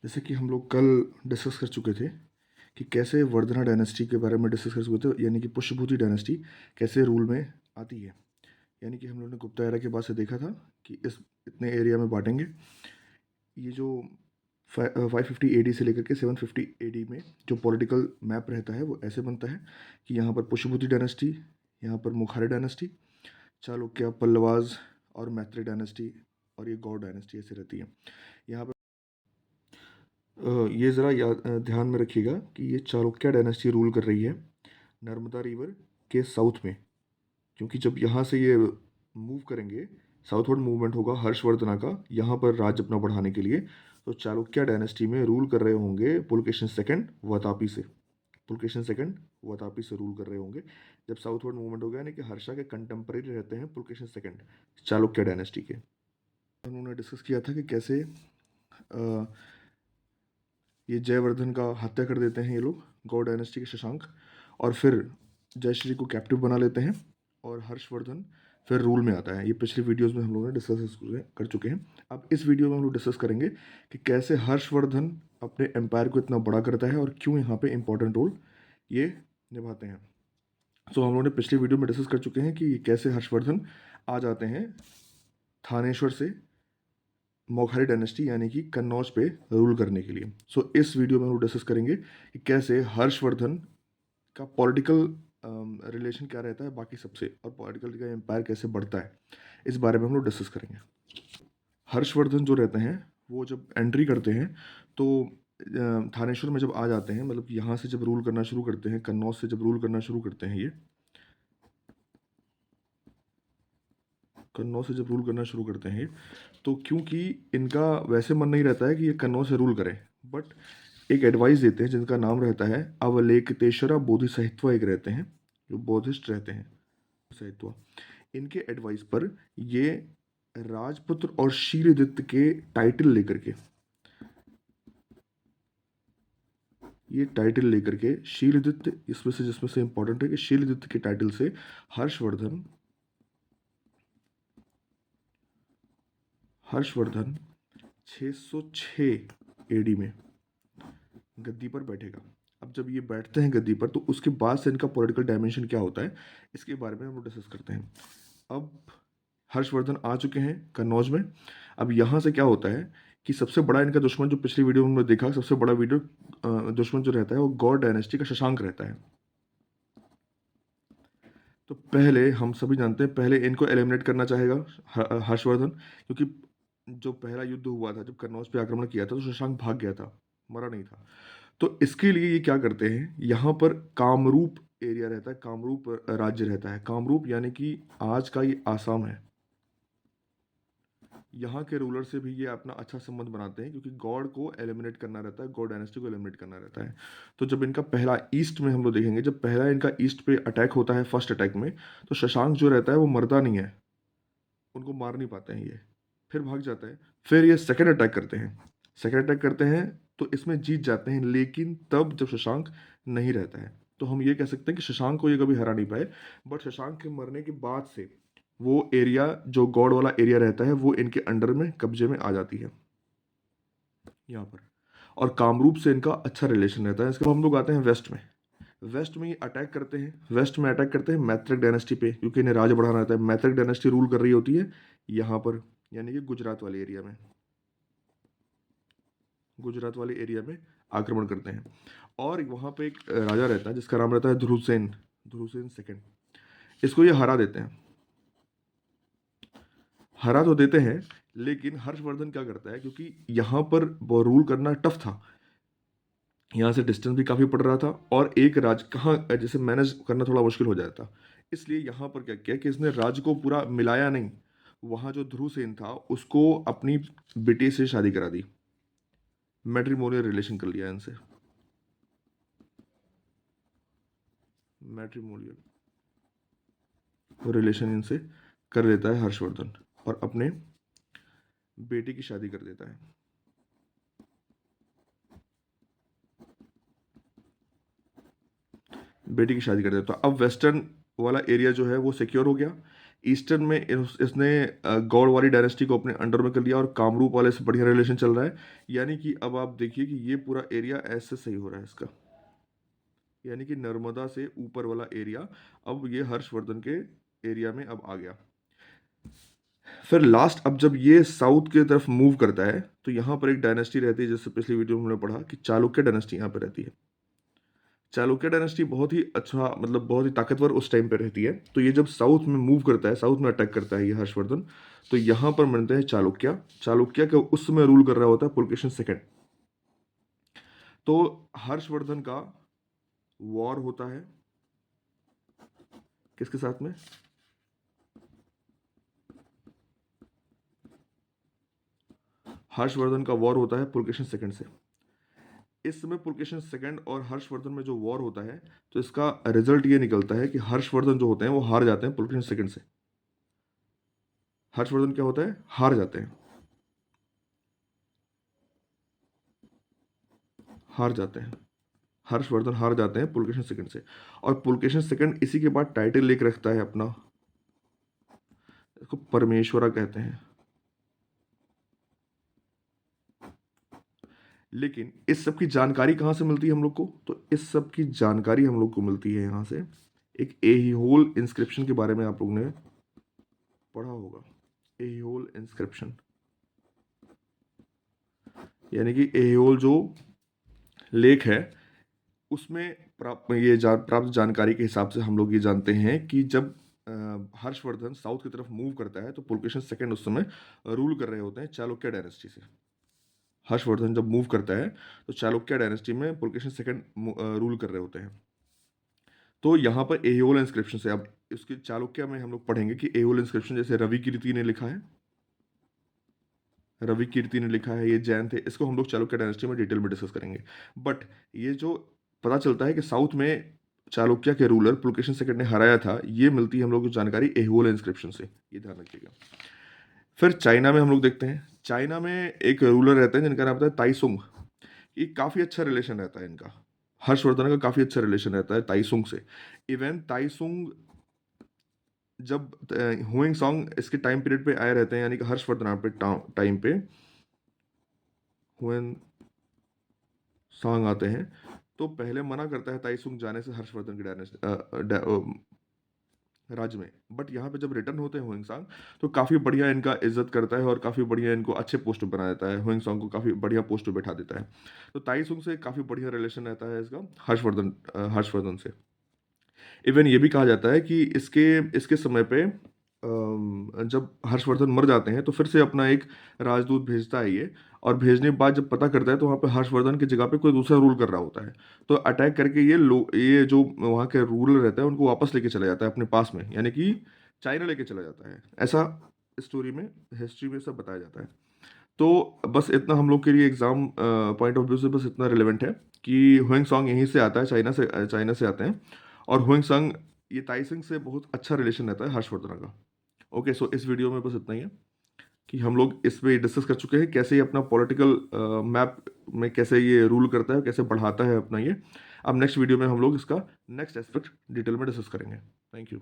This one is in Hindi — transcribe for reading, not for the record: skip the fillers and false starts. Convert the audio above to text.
जैसे कि हम लोग कल डिस्कस कर चुके थे कि कैसे वर्धना डायनेस्टी के बारे में डिस्कस कर चुके थे, यानी कि पुष्यभूति डायनेस्टी कैसे रूल में आती है। यानी कि हम लोगों ने गुप्ता एरा के बाद से देखा था कि इस इतने एरिया में बांटेंगे। ये जो 550 AD से लेकर के 750 AD में जो पॉलिटिकल मैप रहता है वो ऐसे बनता है कि यहाँ पर पुष्यभूति डायनेस्टी, यहाँ पर मुखारी डायनेस्टी, चालुक्य, पल्लवाज और मैत्री डायनेस्टी और ये गौड़ डायनेस्टी ऐसे रहती है। यहाँ पर ये ज़रा ध्यान में रखिएगा कि ये चालुक्य डायनेस्टी रूल कर रही है नर्मदा रिवर के साउथ में, क्योंकि जब यहाँ से ये मूव करेंगे, साउथवर्ड मूवमेंट होगा हर्षवर्धना का यहाँ पर राज्य अपना बढ़ाने के लिए, तो चालुक्य डायनेस्टी में रूल कर रहे होंगे पुलकेशिन सेकंड वातापी से। पुलकेशिन सेकंड वातापी से रूल कर रहे होंगे जब साउथवर्ड मूवमेंट होगा, यानी कि हर्षा के कंटेम्परेरी रहते हैं पुलकेशिन सेकंड चालुक्य डायनेस्टी के। उन्होंने डिस्कस किया था कि कैसे ये जयवर्धन का हत्या कर देते हैं ये लोग, गौड़ डायनेस्टी के शशांक, और फिर जयश्री को कैप्टिव बना लेते हैं और हर्षवर्धन फिर रूल में आता है। ये पिछली वीडियोस में हम लोगों ने डिस्कस कर चुके हैं। अब इस वीडियो में हम लोग डिस्कस करेंगे कि कैसे हर्षवर्धन अपने एम्पायर को इतना बड़ा करता है और क्यों यहाँ पे इंपॉर्टेंट रोल ये निभाते हैं। सो हम लोगों ने पिछली वीडियो में डिस्कस कर चुके हैं कि कैसे हर्षवर्धन आ जाते हैं थानेश्वर से मौखारी डायनेस्टी यानी कि कन्नौज पे रूल करने के लिए। सो इस वीडियो में हम लोग डिस्कस करेंगे कि कैसे हर्षवर्धन का पॉलिटिकल रिलेशन क्या रहता है बाकी सबसे, और पॉलिटिकल का एम्पायर कैसे बढ़ता है, इस बारे में हम लोग डिस्कस करेंगे। हर्षवर्धन जो रहते हैं वो जब एंट्री करते हैं तो थानेश्वर में जब आ जाते हैं, मतलब यहाँ से जब रूल करना शुरू करते हैं, कन्नौज से जब रूल करना शुरू करते हैं, ये कन्नौज से जब रूल करना शुरू करते हैं, तो क्योंकि इनका वैसे मन नहीं रहता है कि ये कन्नौज से रूल करें, बट एक एडवाइस देते हैं जिनका नाम रहता है अवलेकतेश्वरा बोधि साहित्वा, एक रहते हैं जो बौद्धिस्ट रहते हैं साहित्वा। इनके एडवाइस पर ये राजपुत्र और शीलदित्य के टाइटल लेकर के, ये टाइटल लेकर के शीलदित्य, इसमें से जिसमें से इंपॉर्टेंट है कि शीलदित्य के टाइटल से हर्षवर्धन हर्षवर्धन 606 एडी में गद्दी पर बैठेगा। अब जब ये बैठते हैं गद्दी पर तो उसके बाद से इनका पॉलिटिकल डायमेंशन क्या होता है, इसके बारे में हम लोग डिस्कस करते हैं। अब हर्षवर्धन आ चुके हैं कन्नौज में। अब यहाँ से क्या होता है कि सबसे बड़ा इनका दुश्मन, जो पिछली वीडियो में हमने देखा, सबसे बड़ा दुश्मन जो रहता है वो गौड़ डायनेस्टी का शशांक रहता है। तो पहले हम सभी जानते हैं, पहले इनको एलिमिनेट करना चाहेगा हर्षवर्धन, क्योंकि जो पहला युद्ध हुआ था जब कन्नौज पे आक्रमण किया था तो शशांक भाग गया था, मरा नहीं था। तो इसके लिए ये क्या करते हैं, यहाँ पर कामरूप एरिया रहता है, कामरूप राज्य रहता है। कामरूप यानी कि आज का ये आसाम है। यहाँ के रूलर से भी ये अपना अच्छा संबंध बनाते हैं, क्योंकि गॉड को एलिमिनेट करना रहता है, गॉड डायनेस्टी को एलिमिनेट करना रहता है। तो जब इनका पहला ईस्ट में हम लोग देखेंगे, जब पहला इनका ईस्ट पे अटैक होता है फर्स्ट अटैक में, तो शशांक जो रहता है वो मरता नहीं है, उनको मार नहीं पाते हैं ये, फिर भाग जाता है। फिर ये सेकेंड अटैक करते हैं, सेकेंड अटैक करते हैं तो इसमें जीत जाते हैं, लेकिन तब जब शशांक नहीं रहता है। तो हम ये कह सकते हैं कि शशांक को ये कभी हरा नहीं पाए, बट शशांक के मरने के बाद से वो एरिया, जो गॉड वाला एरिया रहता है, वो इनके अंडर में, कब्जे में आ जाती है यहाँ पर। और कामरूप से इनका अच्छा रिलेशन रहता है। इसके बाद हम लोग आते हैं वेस्ट में। वेस्ट में ये अटैक करते हैं, वेस्ट में अटैक करते हैं मैत्रिक डायनेस्टी पे, क्योंकि इन्हें राज बढ़ाना रहता है। मैत्रिक डायनेस्टी रूल कर रही होती है यहाँ पर, यानी कि गुजरात वाले एरिया में, गुजरात वाले एरिया में आक्रमण करते हैं। और वहाँ पे एक राजा रहता है जिसका नाम रहता है ध्रुवसेन, ध्रुवसेन सेकंड। इसको ये हरा देते हैं, हरा तो देते हैं, लेकिन हर्षवर्धन क्या करता है, क्योंकि यहाँ पर वो रूल करना टफ था, यहाँ से डिस्टेंस भी काफ़ी पड़ रहा था, और एक राज कहाँ जैसे मैनेज करना थोड़ा मुश्किल हो जाता, इसलिए यहाँ पर क्या किया कि इसने राज्य को पूरा मिलाया नहीं। वहाँ जो ध्रुवसेन था उसको अपनी बेटी से शादी करा दी, मैट्रिमोनियल रिलेशन कर लिया इनसे, मैट्रिमोनियल रिलेशन इनसे कर लेता है हर्षवर्धन, और अपने बेटी की शादी कर देता है। बेटी की शादी कर देता है। अब वेस्टर्न वाला एरिया जो है वो सिक्योर हो गया, ईस्टर्न में इसने गौड़ वाली डायनेस्टी को अपने अंडर में कर लिया और कामरूप वाले से बढ़िया रिलेशन चल रहा है। यानी कि अब आप देखिए कि ये पूरा एरिया ऐसे सही हो रहा है इसका, यानी कि नर्मदा से ऊपर वाला एरिया अब ये हर्षवर्धन के एरिया में अब आ गया। फिर लास्ट अब जब ये साउथ की तरफ मूव करता है तो यहाँ पर एक डायनेस्टी रहती है, जैसे पिछली वीडियो में हमने पढ़ा कि चालुक्य डायनेस्टी यहाँ पर रहती है। चालुक्य डायनेस्टी बहुत ही अच्छा, मतलब बहुत ही ताकतवर उस टाइम पे रहती है। तो ये जब साउथ में मूव करता है, साउथ में अटैक करता है ये हर्षवर्धन, तो यहाँ पर बनते हैं चालुक्य। चालुक्य के उस समय रूल कर रहा होता है पुलकेशन सेकंड। तो हर्षवर्धन का वॉर होता है किसके साथ में? हर्षवर्धन का वॉर होता है पुलकेशन सेकंड से। इस समय पुलकेशन सेकंड और हर्षवर्धन में जो वॉर होता है, तो इसका रिजल्ट ये निकलता है कि हर्षवर्धन जो होते हैं वो हार जाते हैं पुलकेशन सेकंड से। हर्षवर्धन क्या होता है? हार जाते हैं, हार जाते हैं। हर्षवर्धन हार जाते हैं पुलकेशन सेकंड से। और पुलकेशन सेकंड इसी के बाद टाइटल लेकर रखता है अपना, इसको परमेश्वरा कहते हैं। लेकिन इस सब की जानकारी कहाँ से मिलती है हम लोग को? तो इस सब की जानकारी हम लोग को मिलती है यहाँ से, एक एहिहोल इंस्क्रिप्शन के बारे में आप लोगों ने पढ़ा होगा। एहिहोल इंस्क्रिप्शन, यानी कि एहिहोल जो लेख है उसमें प्राप्त जानकारी के हिसाब से हम लोग ये जानते हैं कि जब हर्षवर्धन साउथ की तरफ मूव करता है तो पुलकेशन सेकंड उस समय रूल कर रहे होते हैं चालुक्य डायनेस्टी से। हर्षवर्धन जब मूव करता है तो चालुक्य डायनेस्टी में पुलकेशन सेकंड रूल कर रहे होते हैं। तो यहाँ पर एहोल इंस्क्रिप्शन से, अब इसके चालुक्य में हम लोग पढ़ेंगे कि एहोल इंस्क्रिप्शन जैसे रवि कीर्ति ने लिखा है, रवि कीर्ति ने लिखा है, ये जैन थे, इसको हम लोग चालुक्य डायनेस्टी में डिटेल में डिस्कस करेंगे। बट ये जो पता चलता है कि साउथ में चालुक्य के रूलर पुलकेशन सेकंड ने हराया था, ये मिलती है हम लोग को जानकारी एहोल इंस्क्रिप्शन से, ये ध्यान रखिएगा। फिर चाइना में हम लोग देखते हैं, चाइना में एक रूलर रहते हैं जिनका नाम होता है ताइसुंग। ये काफ़ी अच्छा रिलेशन रहता है इनका, हर्षवर्धन का काफ़ी अच्छा रिलेशन रहता है ताइसुंग से। इवन ताइसुंग जब हुइंग सॉन्ग इसके टाइम पीरियड पे आए रहते हैं, यानी कि हर्षवर्धन पे टाइम पे हुइंग सॉन्ग आते हैं, तो पहले मना करता है ताइसुंग जाने से हर्षवर्धन के राज्य में। बट यहाँ पे जब रिटर्न होते हैं हुइंग सॉन्ग, तो काफ़ी बढ़िया इनका इज्जत करता है और काफ़ी बढ़िया इनको अच्छे पोस्ट पे बना देता है, हुइंग सॉन्ग को काफ़ी बढ़िया पोस्ट पे बैठा देता है। तो ताइसुंग से काफ़ी बढ़िया रिलेशन रहता है इसका हर्षवर्धन से। इवन ये भी कहा जाता है कि इसके इसके समय पे जब हर्षवर्धन मर जाते हैं तो फिर से अपना एक राजदूत भेजता है ये, और भेजने के बाद जब पता करता है तो वहाँ पे हर्षवर्धन की जगह पे कोई दूसरा रूल कर रहा होता है। तो अटैक करके ये जो वहाँ के रूलर रहते हैं उनको वापस लेके चला जाता है अपने पास में, यानी कि चाइना लेके चला जाता है। ऐसा स्टोरी में, हिस्ट्री में सब बताया जाता है। तो बस इतना हम लोग के लिए एग्जाम पॉइंट ऑफ व्यू से बस इतना रिलेवेंट है कि हुइंग सॉन्ग यहीं से आता है, चाइना से आते हैं। और हुइंग सॉन्ग ये ताइसिंग से बहुत अच्छा रिलेशन रहता है हर्षवर्धन का। ओके, सो इस वीडियो में बस इतना ही है कि हम लोग इस पे डिस्कस कर चुके हैं कैसे ये अपना पॉलिटिकल मैप में कैसे ये रूल करता है, कैसे बढ़ाता है अपना ये। अब नेक्स्ट वीडियो में हम लोग इसका नेक्स्ट एस्पेक्ट डिटेल में डिस्कस करेंगे। Thank you.